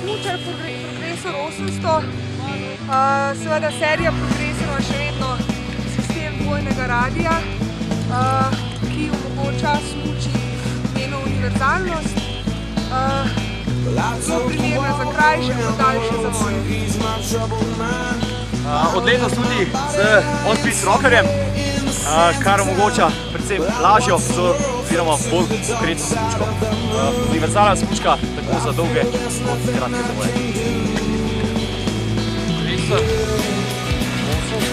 Smučar Progressor 800, seveda serija Progressor ima še vedno sistem dvojnega radija, ki omogoča smuči njeno univerzalnost, zelo primerna za krajše in daljše zavoje. Od letos tudi z on-piste rockerjem, kar omogoča predvsem lažjo oziroma bolj konkretno smučko. Univerzalna smučka tako za dolge kot kratke zavoje. Progressor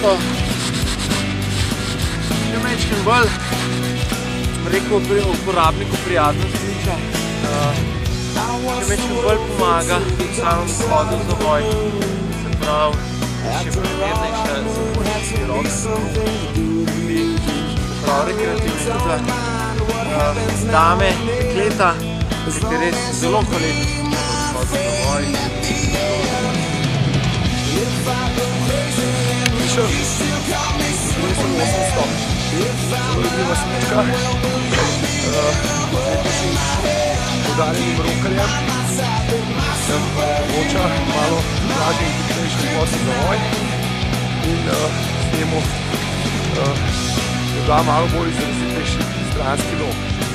800 je majčkeno bolj, rekel bi, uporabniku prijazna smuča, še majčkeno bolj pomaga v samem shodu v zavoj, se pravi, še primernejša za bolj rock, prav rekreativni tudi za dame, dekleta, ki je res zelo kvalitno shod v zavoj. Progressor 800, zelo ljubljiva smučka, poudarjenim rockerjem, nam omogoča malo lažji in hitrejši posel zavoj in s temu da malo bolj izrazitejši stranski lok.